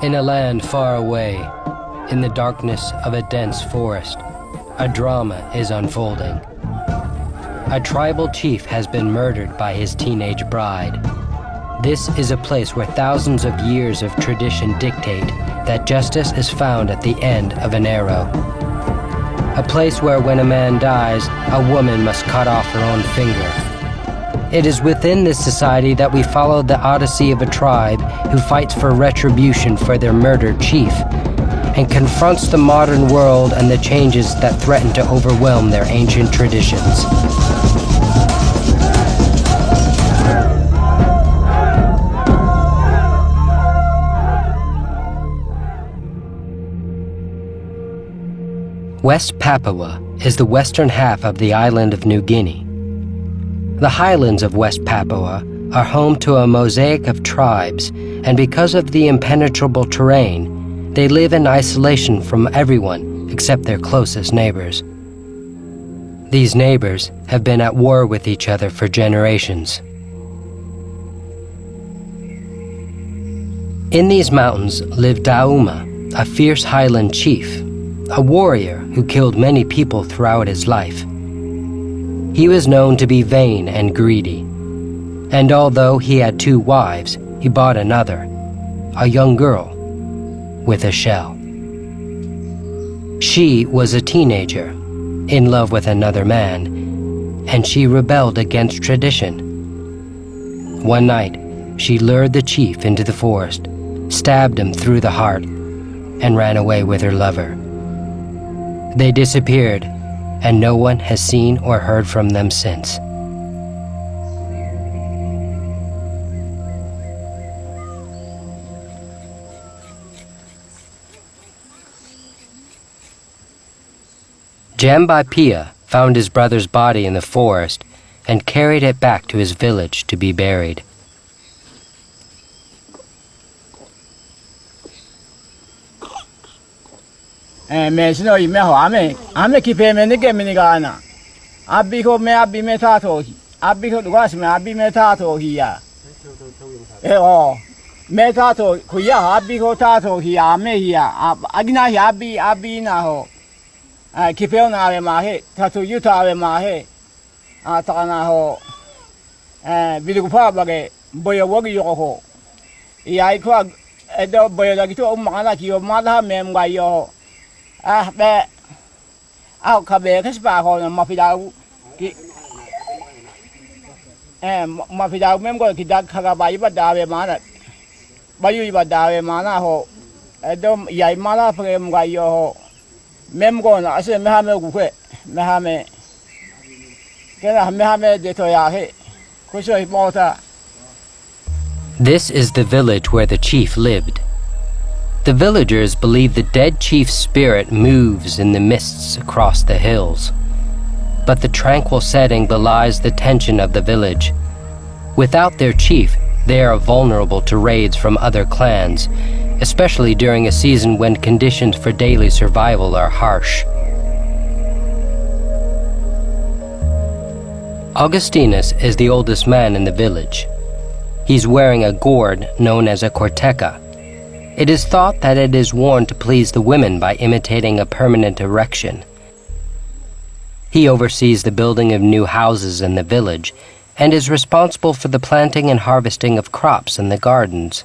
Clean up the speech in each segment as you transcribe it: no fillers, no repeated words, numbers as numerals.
In a land far away, in the darkness of a dense forest, a drama is unfolding. A tribal chief has been murdered by his teenage bride. This is a place where thousands of years of tradition dictate that justice is found at the end of an arrow. A place where when a man dies, a woman must cut off her own finger. It is within this society that we follow the odyssey of a tribe who fights for retribution for their murdered chief and confronts the modern world and the changes that threaten to overwhelm their ancient traditions. West Papua is the western half of the island of New Guinea. The highlands of West Papua are home to a mosaic of tribes, and because of the impenetrable terrain, they live in isolation from everyone except their closest neighbors. These neighbors have been at war with each other for generations. In these mountains lived Dauma, a fierce highland chief, a warrior who killed many people throughout his life. He was known to be vain and greedy, and although he had 2 wives, he bought another, a young girl with a shell. She was a teenager, in love with another man, and she rebelled against tradition. One night, she lured the chief into the forest, stabbed him through the heart, and ran away with her lover. They disappeared, and no one has seen or heard from them since. Jambai Pia found his brother's body in the forest and carried it back to his village to be buried. Mesno ime ho ame ki pe me ne ke me ni ga na abi ko me abi me tha tho hi abi ko duga sme abi me tha tho hi ya me tha tho ku ya abi ko tha tho hi ya me hi ya agina ya abi na ho ki pe na le ma he tha tho yu tha le ma he ta na ho bi du pa ba ge boyo wo gi yo ho ya I ko do boyo da ki to ma na ki yo ma da me mga yo be kabe ke spa ho ma fi da ki ma fi da mem ko ki da kha ba yi ba da be ma na ba yu ba da be ma na ho do yai ma la phe mga yo ho mem ko na ase me ha me ku kwe me ha me ke na me ha me de to ya he ko so mo ta. This is the village where the chief lived. The villagers believe the dead chief's spirit moves in the mists across the hills. But the tranquil setting belies the tension of the village. Without their chief, they are vulnerable to raids from other clans, especially during a season when conditions for daily survival are harsh. Augustinus is the oldest man in the village. He's wearing a gourd known as a corteca. It is thought that it is worn to please the women by imitating a permanent erection. He oversees the building of new houses in the village and is responsible for the planting and harvesting of crops in the gardens.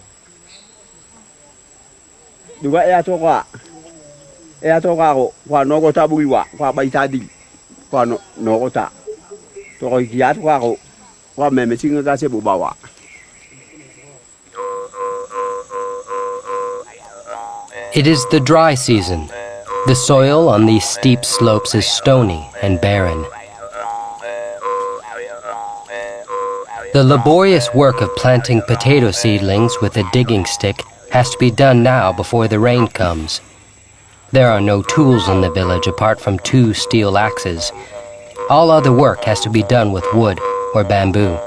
It is the dry season. The soil on these steep slopes is stony and barren. The laborious work of planting potato seedlings with a digging stick has to be done now before the rain comes. There are no tools in the village apart from 2 steel axes. All other work has to be done with wood or bamboo.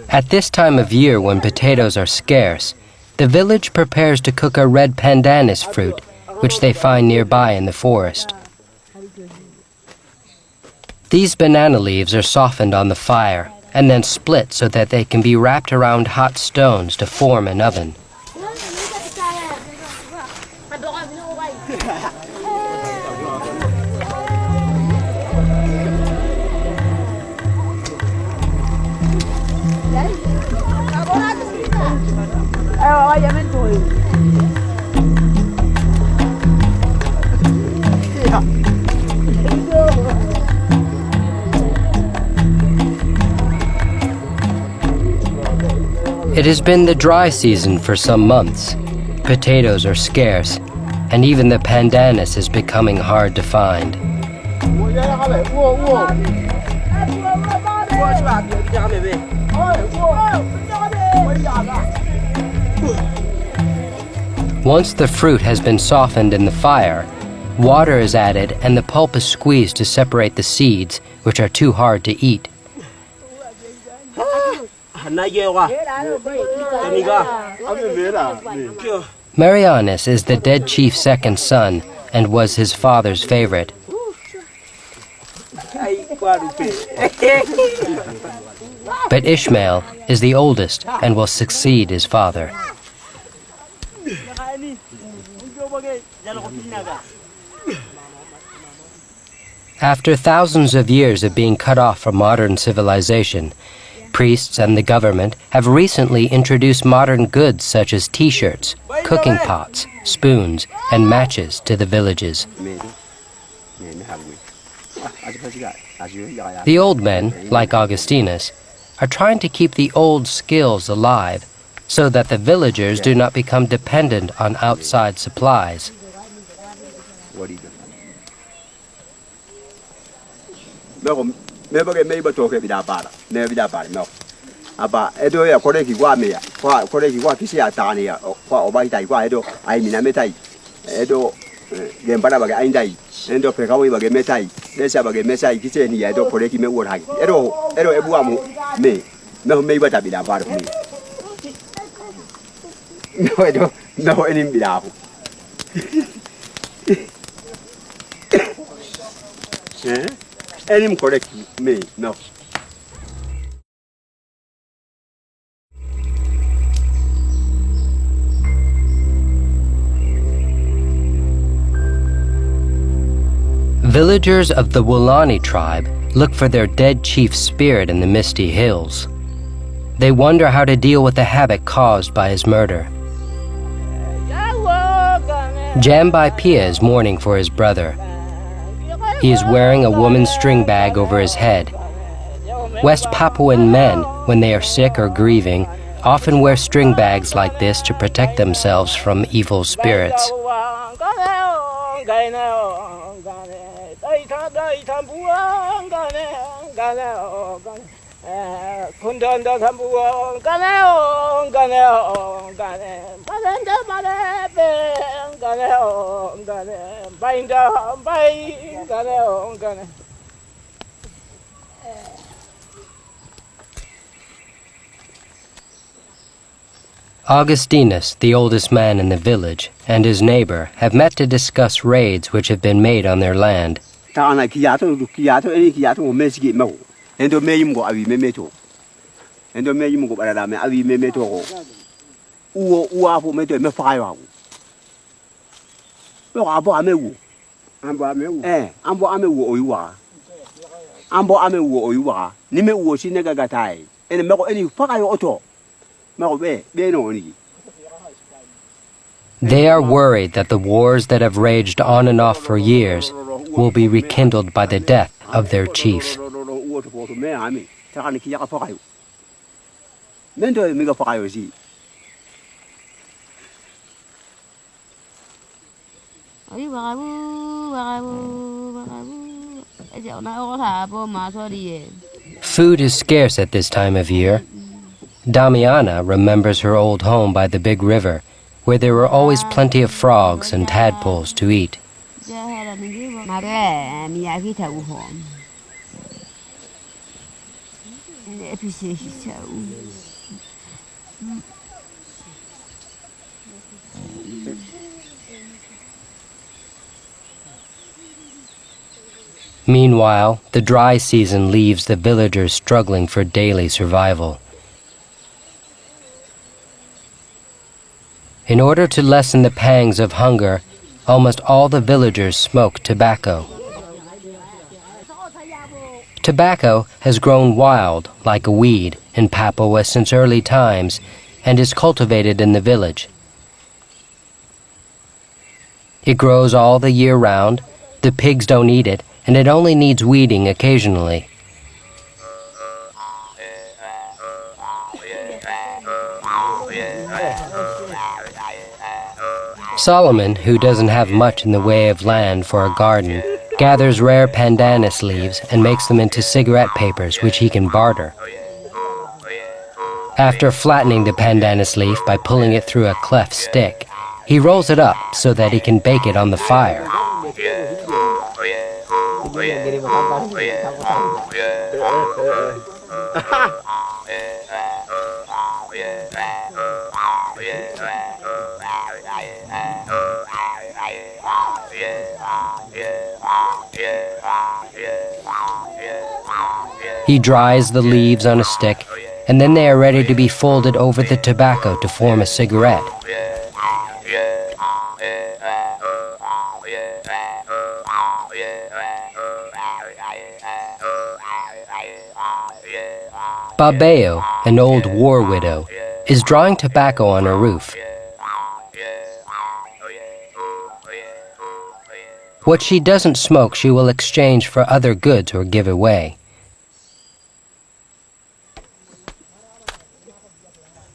At this time of year when potatoes are scarce, the village prepares to cook a red pandanus fruit, which they find nearby in the forest. These banana leaves are softened on the fire and then split so that they can be wrapped around hot stones to form an oven. It has been the dry season for some months. Potatoes are scarce, and even the pandanus is becoming hard to find. Once the fruit has been softened in the fire, water is added and the pulp is squeezed to separate the seeds, which are too hard to eat. Marianis is the dead chief's second son and was his father's favorite. But Ishmael is the oldest and will succeed his father. After thousands of years of being cut off from modern civilization, priests and the government have recently introduced modern goods such as t-shirts, cooking pots, spoons, and matches to the villages. The old men, like Augustinus, are trying to keep the old skills alive so that the villagers do not become dependent on outside supplies. Villagers of the Wolani tribe look for their dead chief's spirit in the misty hills. They wonder how to deal with the havoc caused by his murder. Jambai Pia is mourning for his brother. He is wearing a woman's string bag over his head. West Papuan men, when they are sick or grieving, often wear string bags like this to protect themselves from evil spirits. Augustinus, the oldest man in the village, and his neighbor have met to discuss raids which have been made on their land. They are worried that the wars that have raged on and off for years will be rekindled by the death of their chief. Food is scarce at this time of year. Damiana remembers her old home by the big river, where there were always plenty of frogs and tadpoles to eat. Meanwhile, the dry season leaves the villagers struggling for daily survival. In order to lessen the pangs of hunger, almost all the villagers smoke tobacco. Tobacco has grown wild, like a weed, in Papua since early times and is cultivated in the village. It grows all the year round, the pigs don't eat it, and it only needs weeding occasionally. Solomon, who doesn't have much in the way of land for a garden, gathers rare pandanus leaves and makes them into cigarette papers which he can barter. After flattening the pandanus leaf by pulling it through a cleft stick, he rolls it up so that he can bake it on the fire. He dries the leaves on a stick, and then they are ready to be folded over the tobacco to form a cigarette. Babeo, an old war widow, is drawing tobacco on her roof. What she doesn't smoke, she will exchange for other goods or give away.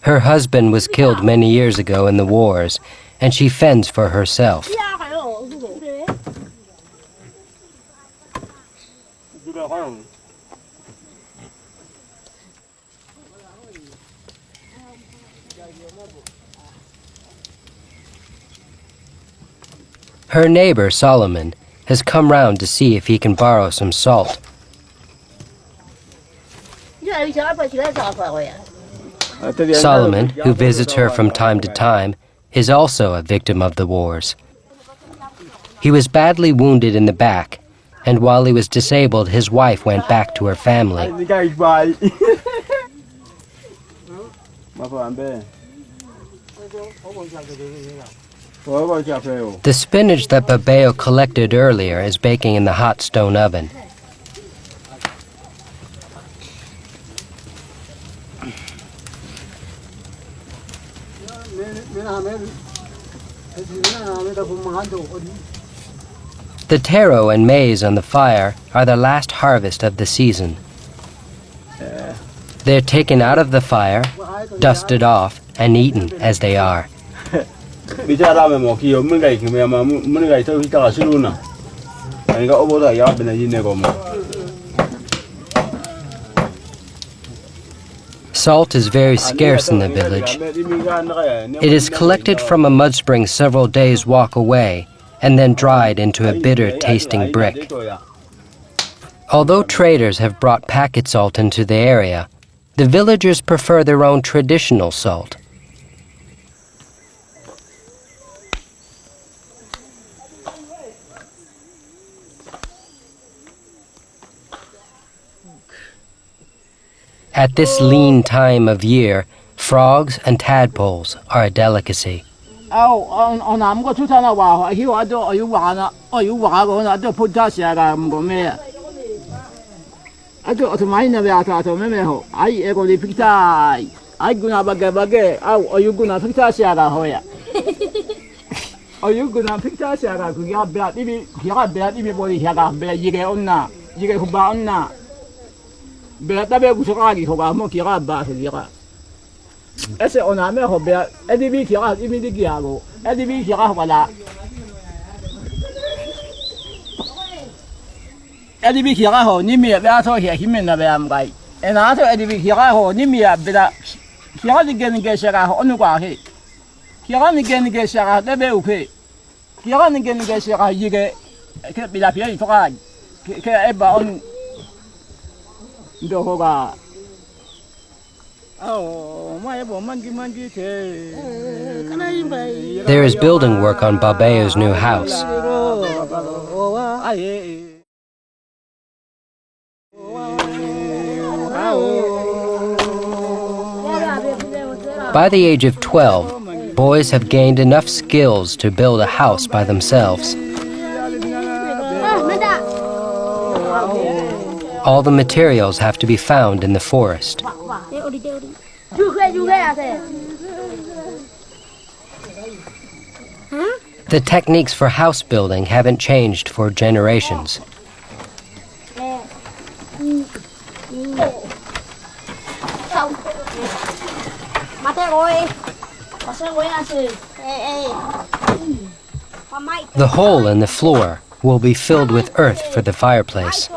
Her husband was killed many years ago in the wars, and she fends for herself. Her neighbor, Solomon, has come round to see if he can borrow some salt. Solomon, who visits her from time to time, is also a victim of the wars. He was badly wounded in the back, and while he was disabled, his wife went back to her family. The spinach that Babeo collected earlier is baking in the hot stone oven. The taro and maize on the fire are the last harvest of the season. They're taken out of the fire, dusted off, and eaten as they are. Salt is very scarce in the village. It is collected from a mud spring several days' walk away and then dried into a bitter-tasting brick. Although traders have brought packet salt into the area, the villagers prefer their own traditional salt. At this lean time of year, frogs and tadpoles are a delicacy. There is building work on Babeo's new house. By the age of 12, boys have gained enough skills to build a house by themselves. All the materials have to be found in the forest. The techniques for house building haven't changed for generations. The hole in the floor will be filled with earth for the fireplace.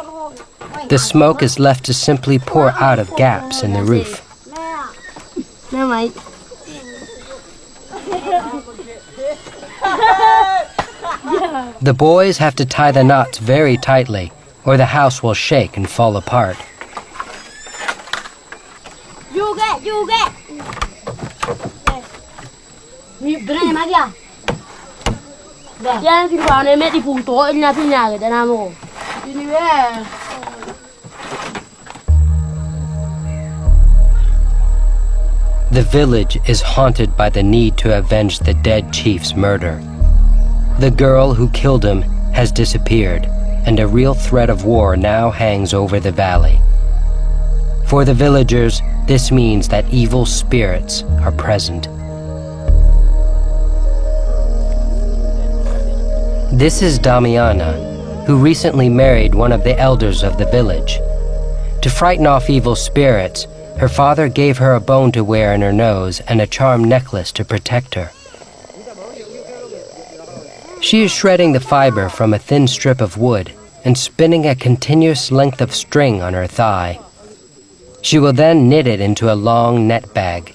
The smoke is left to simply pour out of gaps in the roof. The boys have to tie the knots very tightly, or the house will shake and fall apart. The village is haunted by the need to avenge the dead chief's murder. The girl who killed him has disappeared, and a real threat of war now hangs over the valley. For the villagers, this means that evil spirits are present. This is Damiana, who recently married one of the elders of the village. To frighten off evil spirits, her father gave her a bone to wear in her nose and a charm necklace to protect her. She is shredding the fiber from a thin strip of wood and spinning a continuous length of string on her thigh. She will then knit it into a long net bag.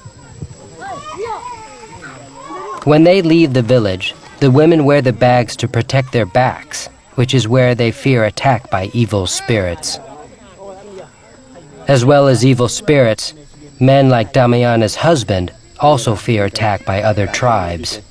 When they leave the village, the women wear the bags to protect their backs, which is where they fear attack by evil spirits. As well as evil spirits, men like Damiana's husband also fear attack by other tribes.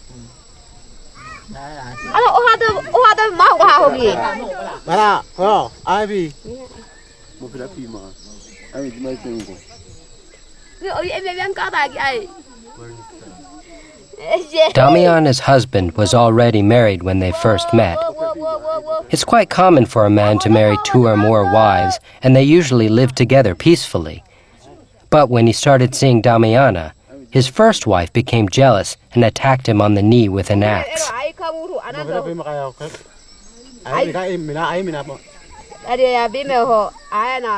Damiana's husband was already married when they first met. It's quite common for a man to marry 2 or more wives, and they usually live together peacefully. But when he started seeing Damiana, his first wife became jealous and attacked him on the knee with an axe.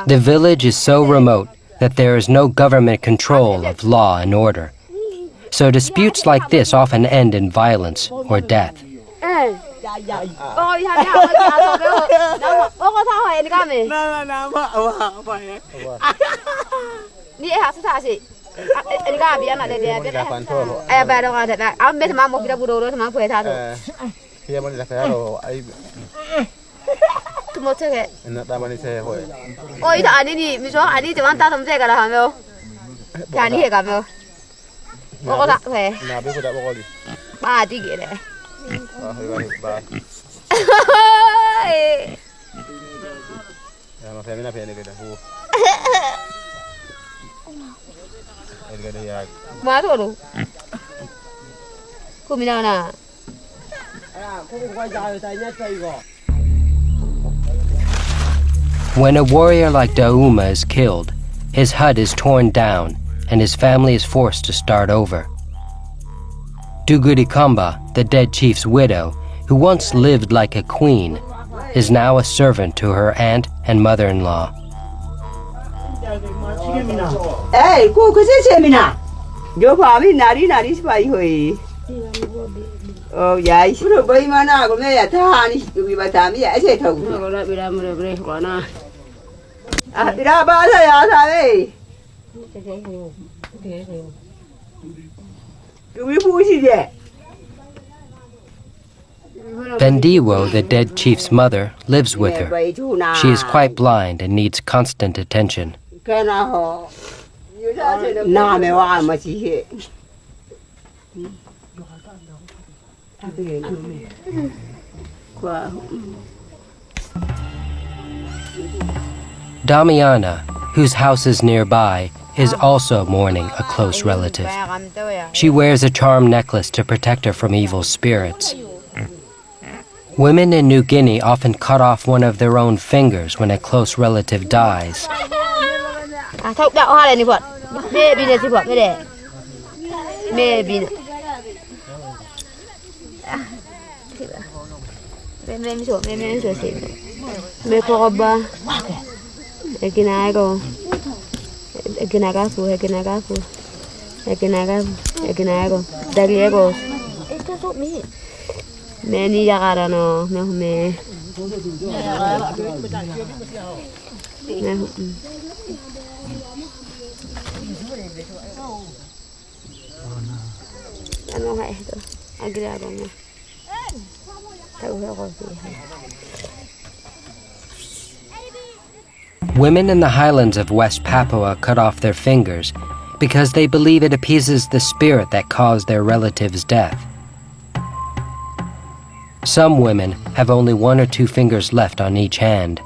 The village is so remote that there is no government control of law and order. So disputes like this often end in violence or death. When a warrior like Dauma is killed, his hut is torn down and his family is forced to start over. Dugurikamba, the dead chief's widow, who once lived like a queen, is now a servant to her aunt and mother-in-law. Bendiwo, the dead chief's mother, lives with her. She is quite blind and needs constant attention. Damiana, whose house is nearby, is also mourning a close relative. She wears a charm necklace to protect her from evil spirits. Women in New Guinea often cut off one of their own fingers when a close relative dies. Women in the highlands of West Papua cut off their fingers because they believe it appeases the spirit that caused their relative's death. Some women have only 1 or 2 fingers left on each hand.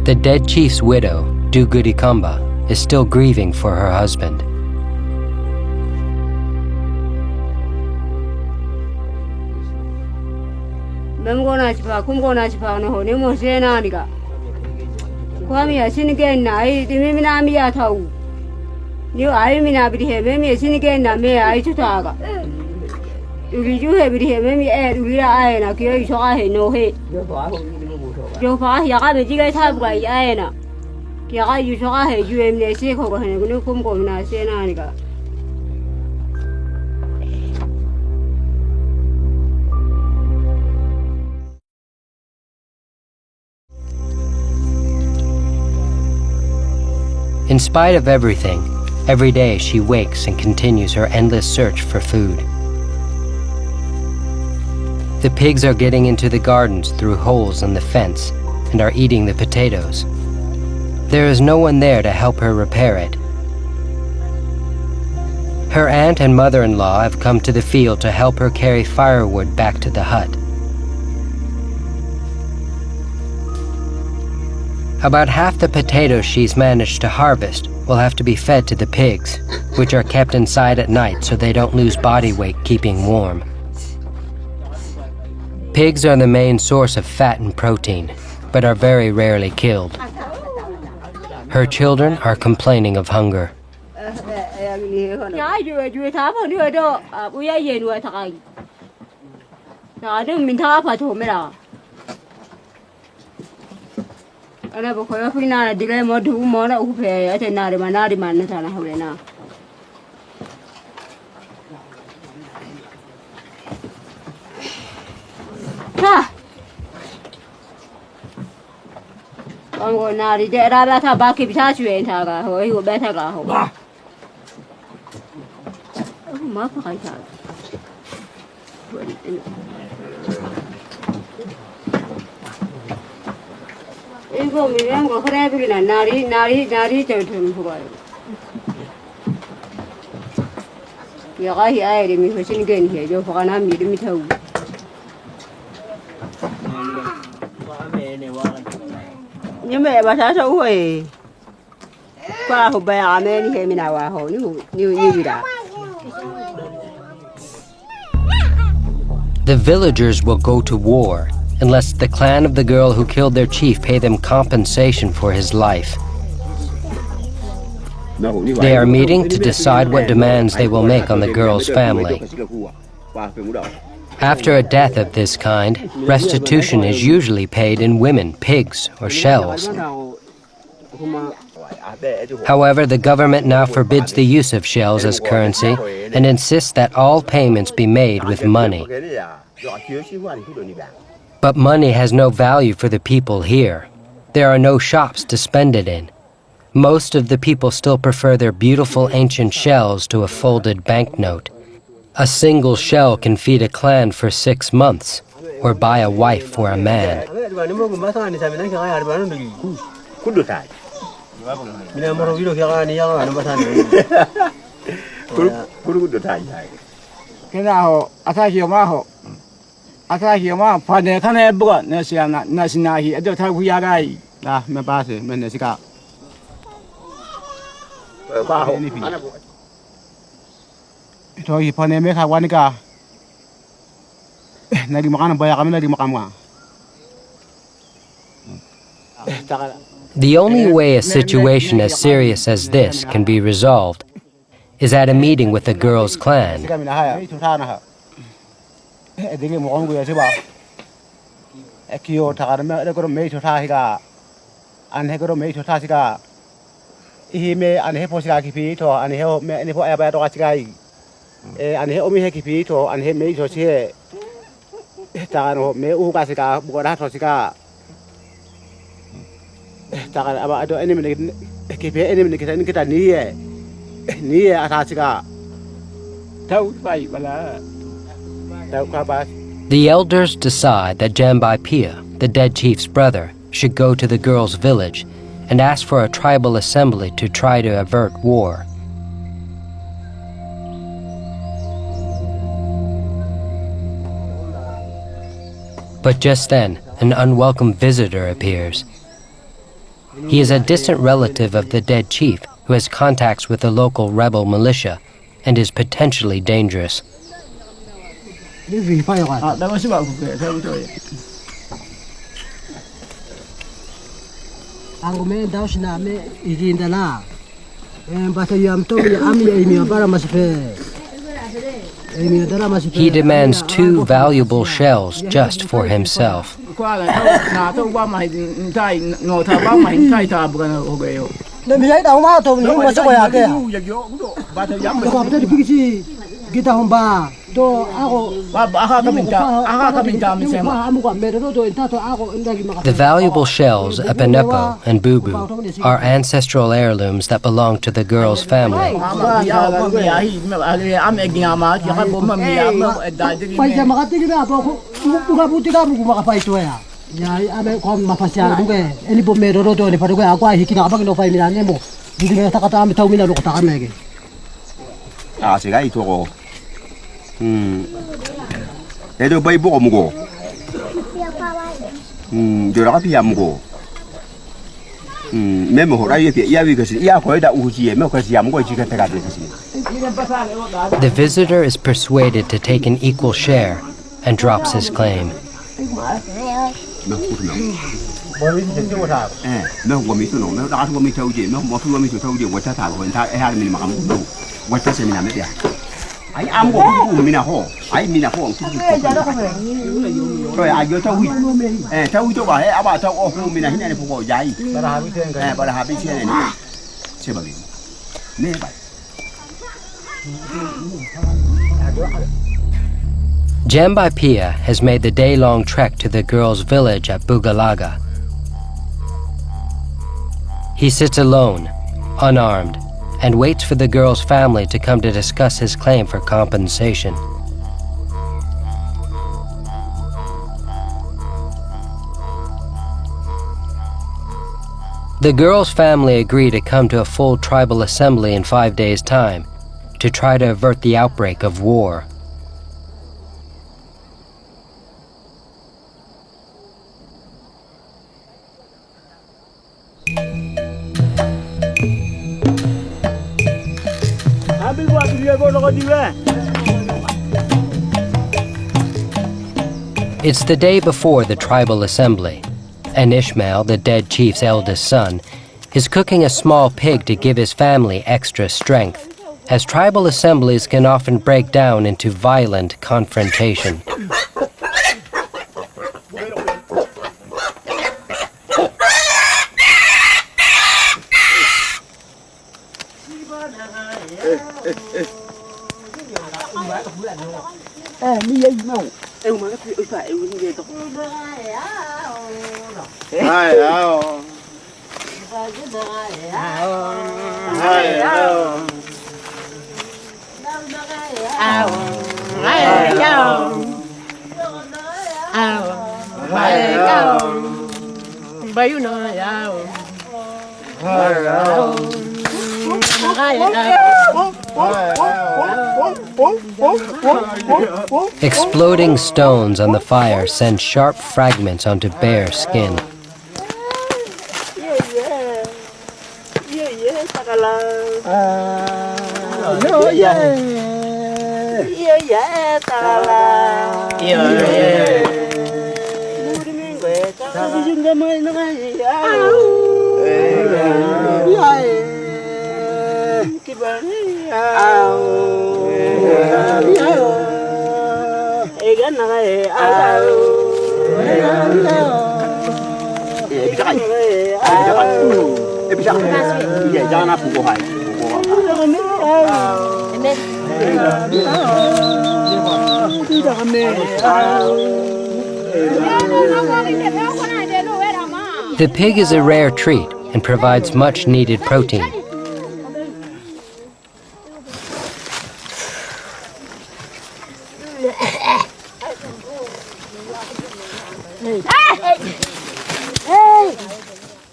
The dead chief's widow, Dugudikamba, is still grieving for her husband. In spite of everything, every day she wakes and continues her endless search for food. The pigs are getting into the gardens through holes in the fence and are eating the potatoes. There is no one there to help her repair it. Her aunt and mother-in-law have come to the field to help her carry firewood back to the hut. About half the potatoes she's managed to harvest will have to be fed to the pigs, which are kept inside at night so they don't lose body weight keeping warm. Pigs are the main source of fat and protein, but are very rarely killed. Her children are complaining of hunger. The villagers will go to war unless the clan of the girl who killed their chief pay them compensation for his life. They are meeting to decide what demands they will make on the girl's family. After a death of this kind, restitution is usually paid in women, pigs, or shells. However, the government now forbids the use of shells as currency and insists that all payments be made with money. But money has no value for the people here. There are no shops to spend it in. Most of the people still prefer their beautiful ancient shells to a folded banknote. A single shell can feed a clan for 6 months, or buy a wife for a man. The only way a situation as serious as this can be resolved is at a meeting with the girl's clan. The elders decide that Kab.Intan, the dead chief's brother, should go to the girl's village and ask for a tribal assembly to try to avert war. But just then, an unwelcome visitor appears. He is a distant relative of the dead chief who has contacts with the local rebel militia and is potentially dangerous. He demands 2 valuable shells just for himself. The valuable shells, Apenepo and Bubu, are ancestral heirlooms that belong to the girl's family. The visitor is persuaded to take an equal share and drops his claim. Kab.Intan has made the day-long trek to the girl's village at BUGALAGA. He sits alone, unarmed, and waits for the girl's family to come to discuss his claim for compensation. The girl's family agree to come to a full tribal assembly in 5 days' time to try to avert the outbreak of war. It's the day before the tribal assembly, and Ishmael, the dead chief's eldest son, is cooking a small pig to give his family extra strength, as tribal assemblies can often break down into violent confrontation. Exploding stones on the fire send sharp fragments onto bare skin. The pig is a rare treat and provides much needed protein.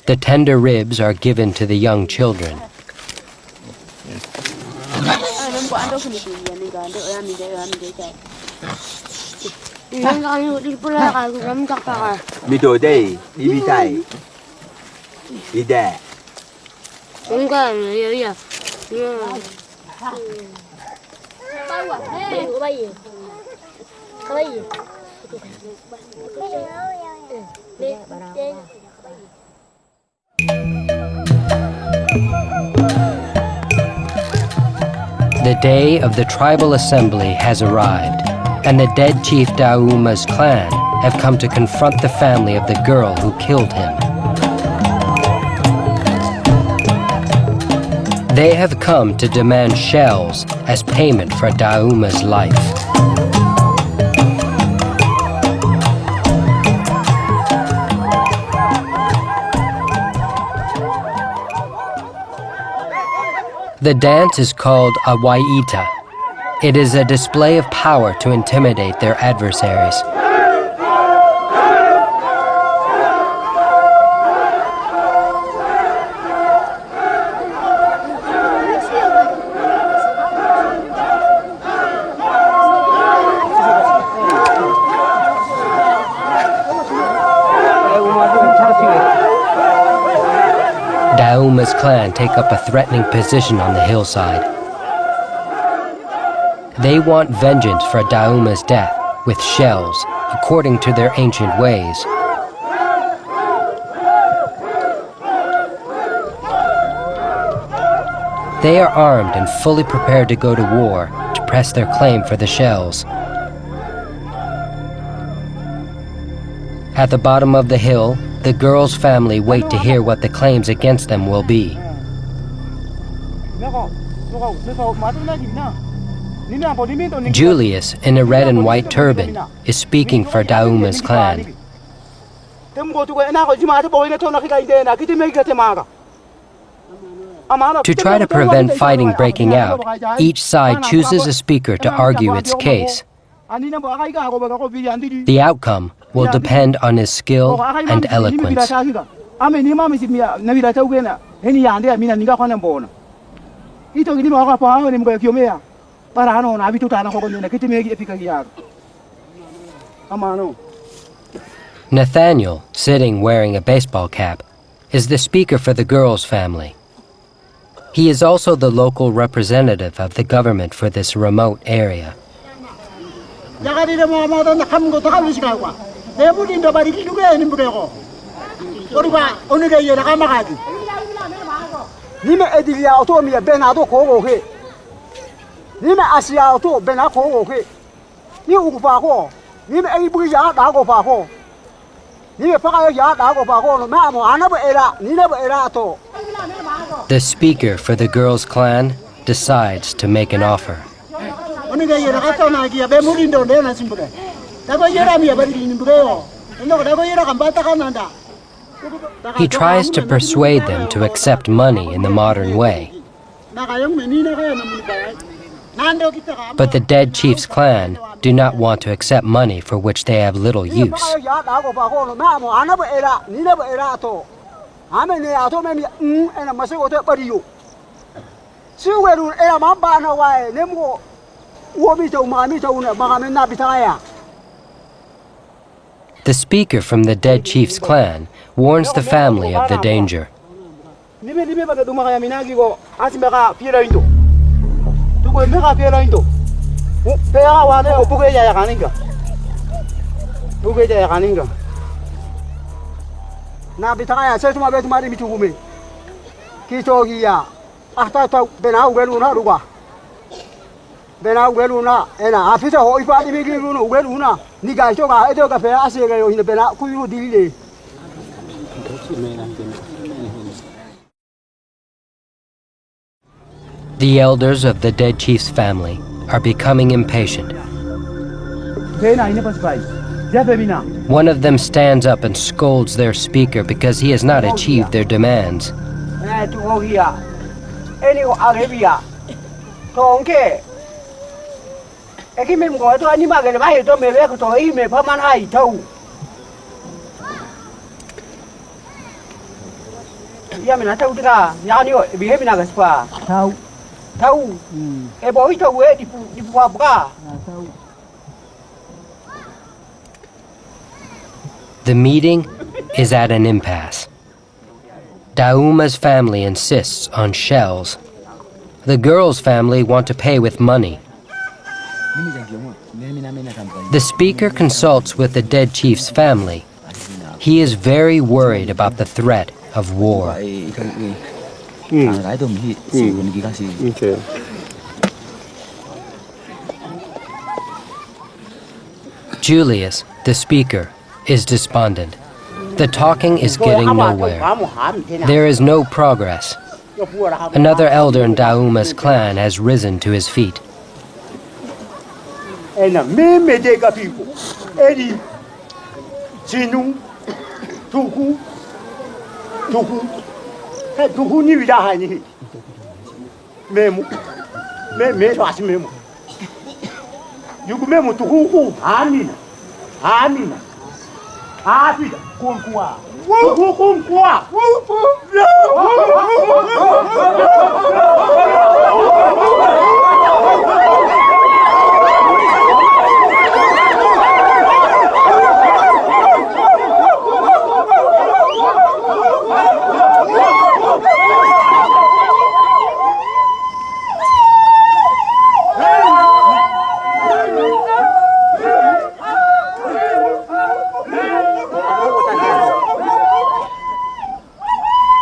The tender ribs are given to the young children. The day of the tribal assembly has arrived, and the dead chief Dauma's clan have come to confront the family of the girl who killed him. They have come to demand shells as payment for Dauma's life. The dance is called a waita. It is a display of power to intimidate their adversaries. Dauma's clan take up a threatening position on the hillside. They want vengeance for Dauma's death with shells, according to their ancient ways. They are armed and fully prepared to go to war to press their claim for the shells. At the bottom of the hill, the girl's family wait to hear what the claims against them will be. Julius, in a red and white turban, is speaking for Dauma's clan. To try to prevent fighting breaking out, each side chooses a speaker to argue its case. The outcome will depend on his skill and eloquence. Nathaniel, sitting wearing a baseball cap, is the speaker for the girl's family. He is also the local representative of the government for this remote area. The speaker for the girl's clan decides to make an offer. Oni ga yera ka na gi be murindo de na simbuke. Da go yera mi ba di nimbuke yo. No da go yera kan bata kananda. He tries to persuade them to accept money in the modern way. But the dead chief's clan do not want to accept money for which they have little use. The speaker from the dead chief's clan warns the family of the danger. The elders of the dead chief's family are becoming impatient. One of them stands up and scolds their speaker because he has not achieved their demands. The meeting is at an impasse. Dauma's family insists on shells. The girl's family want to pay with money. The speaker consults with the dead chief's family. He is very worried about the threat of war. Julius, the speaker, is despondent. The talking is getting nowhere. There is no progress. Another elder in Dauma's clan has risen to his feet.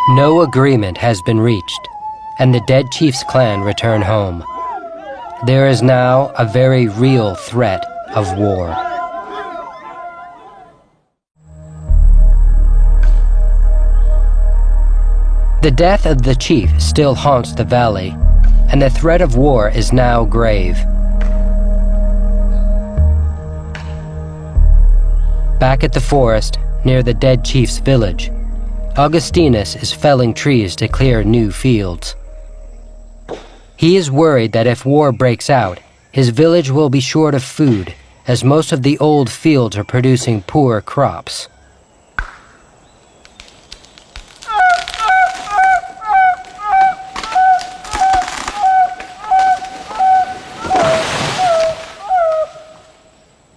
No agreement has been reached, and the dead chief's clan return home. There is now a very real threat of war. The death of the chief still haunts the valley, and the threat of war is now grave. Back at the forest, near the dead chief's village, Augustinus is felling trees to clear new fields. He is worried that if war breaks out, his village will be short of food, as most of the old fields are producing poor crops.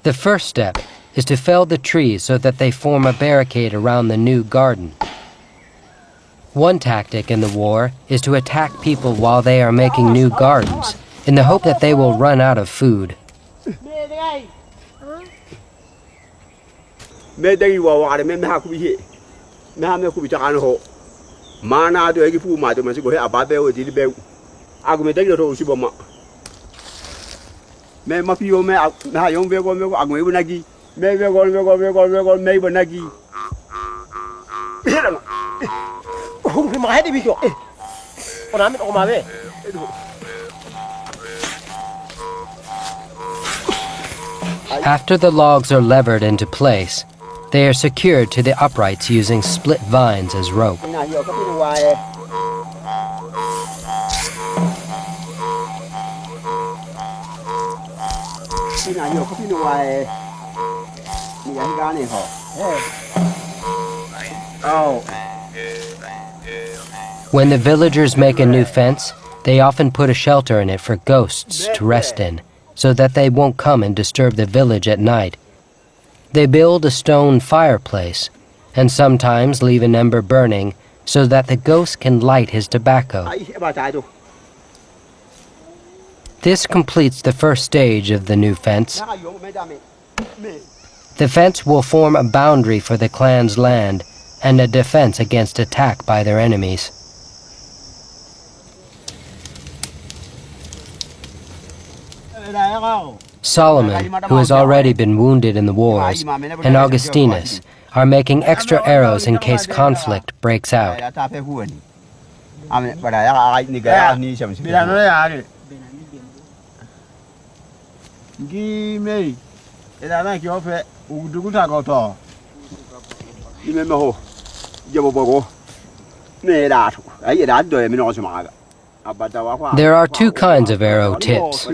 The first step is to fell the trees so that they form a barricade around the new garden. One tactic in the war is to attack people while they are making new gardens, in the hope that they will run out of food. After the logs are levered into place, they are secured to the uprights using split vines as rope. When the villagers make a new fence, they often put a shelter in it for ghosts to rest in, so that they won't come and disturb the village at night. They build a stone fireplace, and sometimes leave an ember burning so that the ghost can light his tobacco. This completes the first stage of the new fence. The fence will form a boundary for the clan's land and a defense against attack by their enemies. Solomon, who has already been wounded in the wars, and Augustinus are making extra arrows in case conflict breaks out. There are two kinds of arrow tips,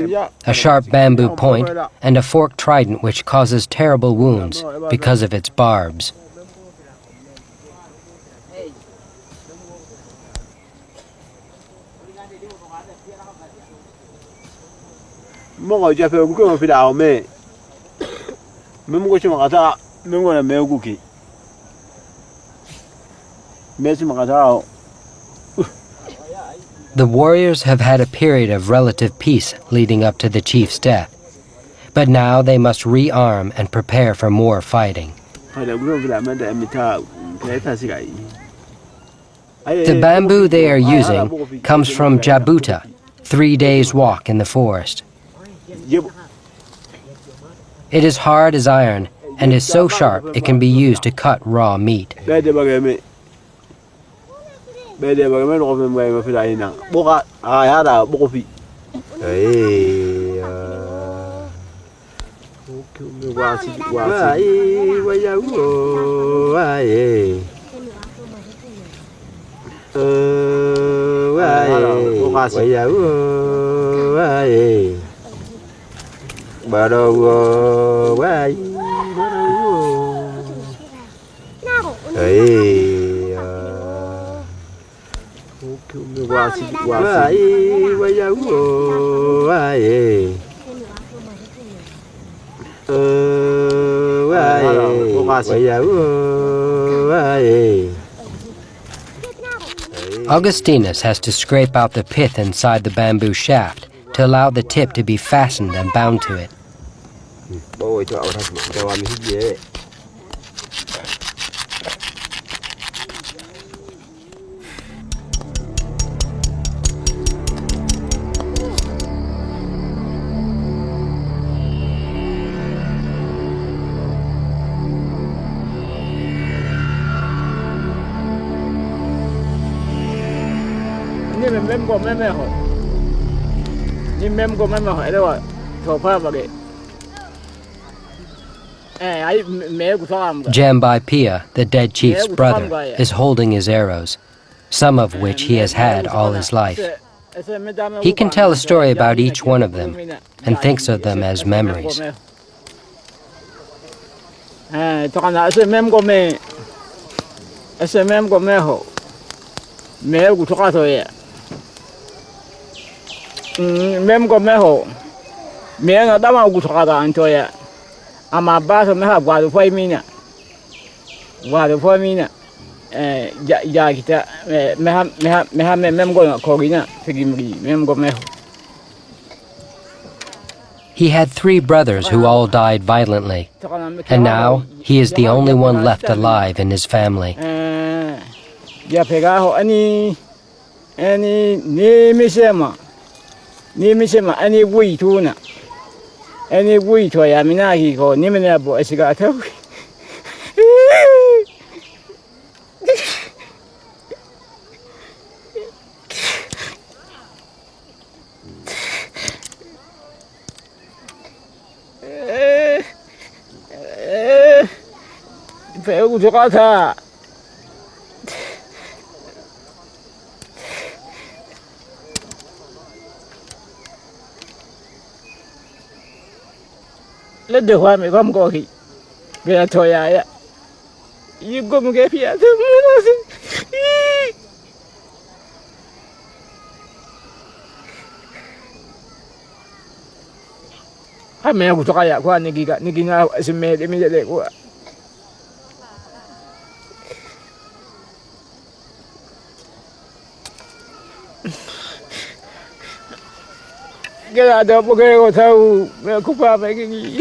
a sharp bamboo point and a forked trident which causes terrible wounds because of its barbs. The warriors have had a period of relative peace leading up to the chief's death, but now they must rearm and prepare for more fighting. The bamboo they are using comes from Jabuta, 3 days' walk in the forest. It is hard as iron and is so sharp it can be used to cut raw meat. Augustinus has to scrape out the pith inside the bamboo shaft to allow the tip to be fastened and bound to it. Jambai Pia, the dead chief's brother, is holding his arrows, some of which he has had all his life. He can tell a story about each one of them and thinks of them as memories. He had 3 brothers who all died violently, and now he is the only one left alive in his family. 배우고 저가사 lên được hoa mày không có gì về thôi à nhưng có một cái phía thứ hai mẹ của tôi qua niki nga xin mẹ để mình để qua cái là đó một cái của thâu mẹ cũng phải mấy cái gì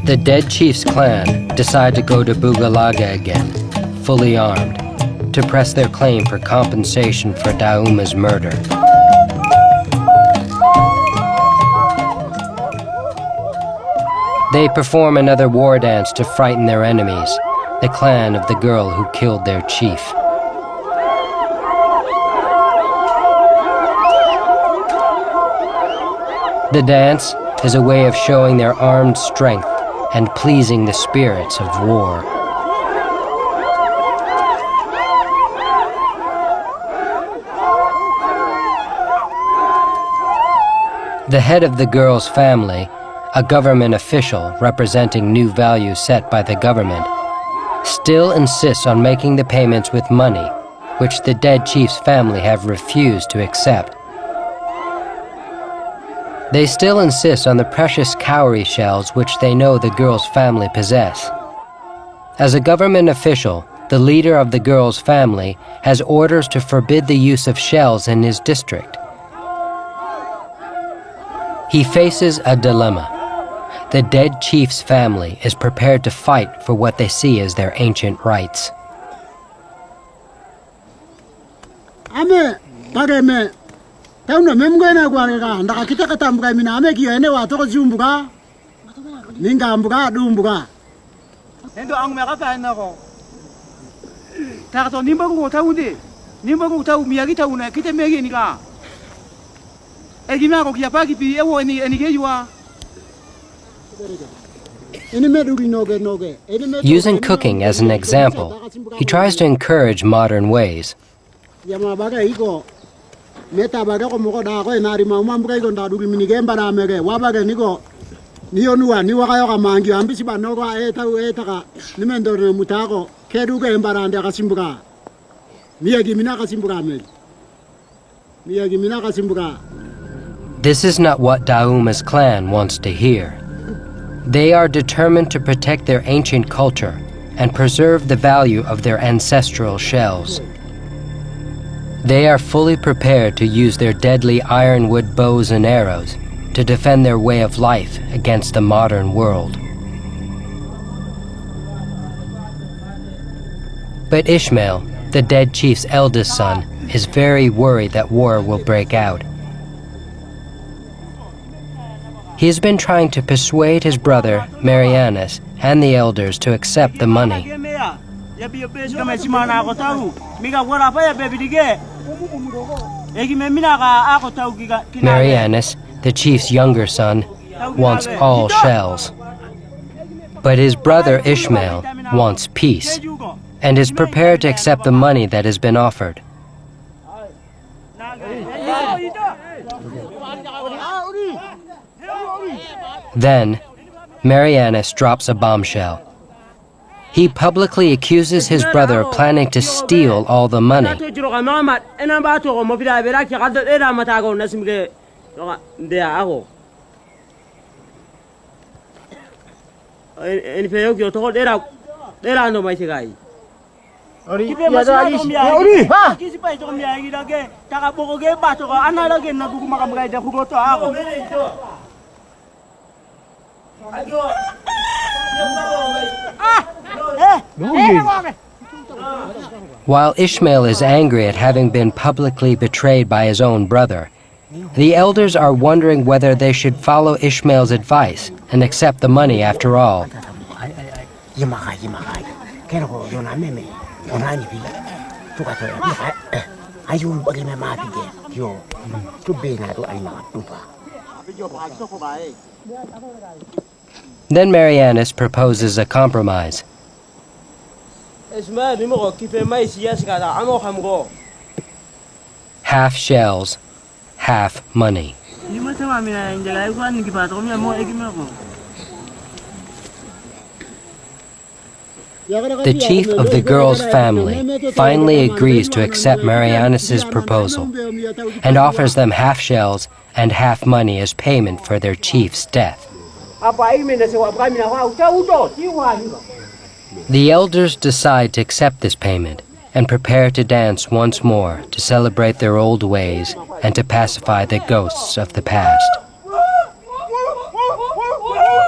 The dead chief's clan decide to go to Bugalaga again, fully armed, to press their claim for compensation for Dauma's murder. They perform another war dance to frighten their enemies, the clan of the girl who killed their chief. The dance is a way of showing their armed strength and pleasing the spirits of war. The head of the girl's family, a government official representing new values set by the government, still insists on making the payments with money, which the dead chief's family have refused to accept. They still insist on the precious cowrie shells which they know the girl's family possess. As a government official, the leader of the girl's family has orders to forbid the use of shells in his district. He faces a dilemma. The dead chief's family is prepared to fight for what they see as their ancient rights. Ame, bageme. Tauna memgwena gwarega ndaka kitaka tambuga mina ame kiene wa toko jumbuga. Ninga ambuga dumbuga. Endo ang meka pa nako. Takato nimbago tawundi. Nimbago tawu miyagi tawuna kite megi nika. Egima ko kiapaki pi ewo eni kejua. Using cooking as an example, he tries to encourage modern ways. Meta baga ko mo da ko na ri ma mbuga ko da duri mini gemba na mege wa baga ni ko ni onua ni wa kayo ka mangi ambi si bano ko eta ka ni mendo re mutako ke du ke embarande ka simbuga miyagi mina ka simbuga me miyagi mina ka simbuga. This is not what Dauma's clan wants to hear. They are determined to protect their ancient culture and preserve the value of their ancestral shells. They are fully prepared to use their deadly ironwood bows and arrows to defend their way of life against the modern world. But Ishmael, the dead chief's eldest son, is very worried that war will break out. He has been trying to persuade his brother, Marianus, and the elders to accept the money. Marianus, the chief's younger son, wants all shells. But his brother Ishmael wants peace and is prepared to accept the money that has been offered. Then, Marianus drops a bombshell. He publicly accuses his brother of planning to steal all the money. While Ishmael is angry at having been publicly betrayed by his own brother, The elders are wondering whether they should follow Ishmael's advice and accept the money after all. Then Marianus proposes a compromise. Half shells, half money. The chief of the girl's family finally agrees to accept Marianus's proposal and offers them half shells and half money as payment for their chief's death. The elders decide to accept this payment and prepare to dance once more to celebrate their old ways and to pacify the ghosts of the past.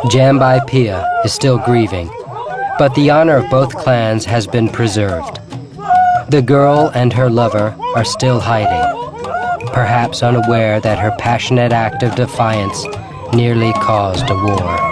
Jambai Pia is still grieving, but the honor of both clans has been preserved. The girl and her lover are still hiding, perhaps unaware that her passionate act of defiance nearly caused a war.